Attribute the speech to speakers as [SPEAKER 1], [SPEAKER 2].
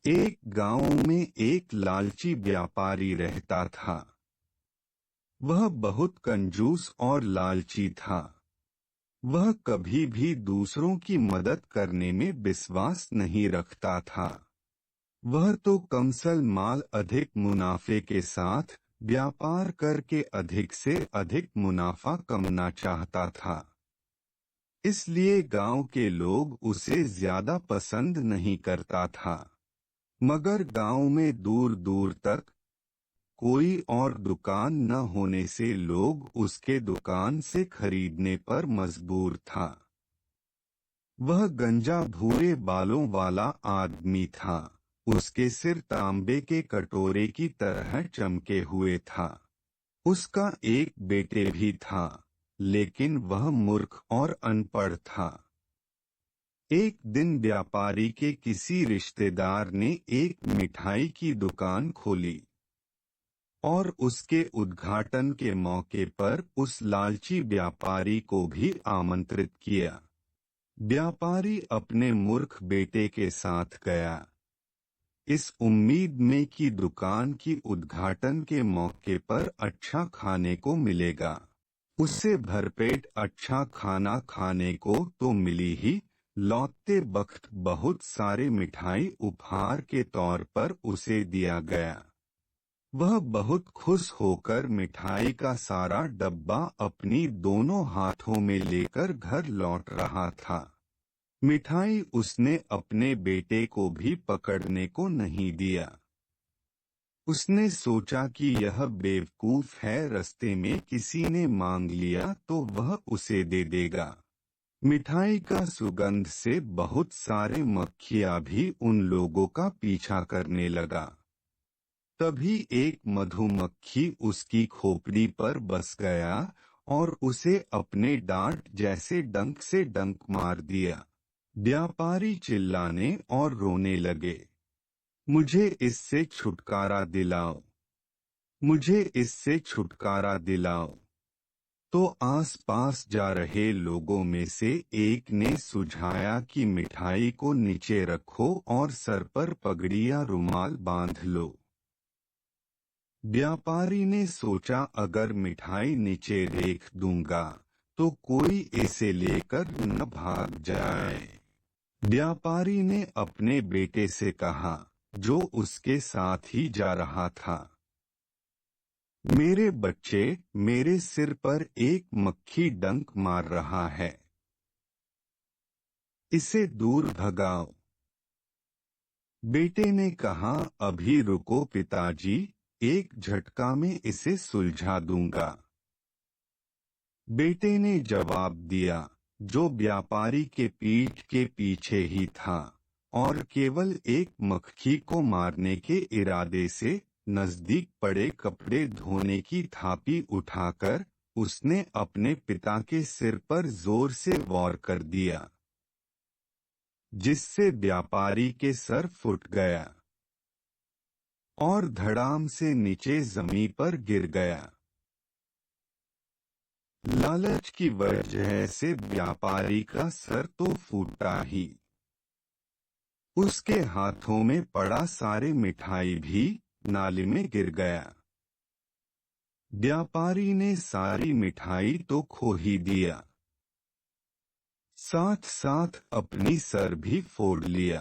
[SPEAKER 1] एक गांव में एक लालची व्यापारी रहता था। वह बहुत कंजूस और लालची था। वह कभी भी दूसरों की मदद करने में विश्वास नहीं रखता था। वह तो कमसल माल अधिक मुनाफे के साथ व्यापार करके अधिक से अधिक मुनाफा कमाना चाहता था। इसलिए गांव के लोग उसे ज्यादा पसंद नहीं करता था। मगर गांव में दूर दूर तक कोई और दुकान न होने से लोग उसके दुकान से खरीदने पर मजबूर था। वह गंजा भूरे बालों वाला आदमी था। उसके सिर तांबे के कटोरे की तरह चमके हुए था। उसका एक बेटे भी था, लेकिन वह मूर्ख और अनपढ़ था। एक दिन व्यापारी के किसी रिश्तेदार ने एक मिठाई की दुकान खोली और उसके उद्घाटन के मौके पर उस लालची व्यापारी को भी आमंत्रित किया। व्यापारी अपने मूर्ख बेटे के साथ गया, इस उम्मीद में कि दुकान की उद्घाटन के मौके पर अच्छा खाने को मिलेगा। उसे भरपेट अच्छा खाना खाने को तो मिली ही, लौटते वक्त बहुत सारे मिठाई उपहार के तौर पर उसे दिया गया। वह बहुत खुश होकर मिठाई का सारा डब्बा अपनी दोनों हाथों में लेकर घर लौट रहा था। मिठाई उसने अपने बेटे को भी पकड़ने को नहीं दिया। उसने सोचा कि यह बेवकूफ है, रास्ते में किसी ने मांग लिया तो वह उसे दे देगा। मिठाई का सुगंध से बहुत सारे मक्खियाँ भी उन लोगों का पीछा करने लगा। तभी एक मधुमक्खी उसकी खोपड़ी पर बस गया और उसे अपने डांट जैसे डंक से डंक मार दिया। व्यापारी चिल्लाने और रोने लगे, मुझे इससे छुटकारा दिलाओ, मुझे इससे छुटकारा दिलाओ। तो आसपास जा रहे लोगों में से एक ने सुझाया कि मिठाई को नीचे रखो और सर पर पगड़ी या रुमाल बांध लो। व्यापारी ने सोचा, अगर मिठाई नीचे रख दूंगा तो कोई इसे लेकर न भाग जाए। व्यापारी ने अपने बेटे से कहा, जो उसके साथ ही जा रहा था, मेरे बच्चे, मेरे सिर पर एक मक्खी डंक मार रहा है, इसे दूर भगाओ। बेटे ने कहा, अभी रुको पिताजी, एक झटका में इसे सुलझा दूंगा। बेटे ने जवाब दिया, जो व्यापारी के पीठ के पीछे ही था, और केवल एक मक्खी को मारने के इरादे से नजदीक पड़े कपड़े धोने की थापी उठाकर उसने अपने पिता के सिर पर जोर से वार कर दिया, जिससे व्यापारी के सर फूट गया और धड़ाम से नीचे जमीन पर गिर गया। लालच की वजह से व्यापारी का सर तो फूटा ही, उसके हाथों में पड़ा सारे मिठाई भी नाली में गिर गया। व्यापारी ने सारी मिठाई तो खो ही दिया, साथ साथ अपनी सर भी फोड़ लिया।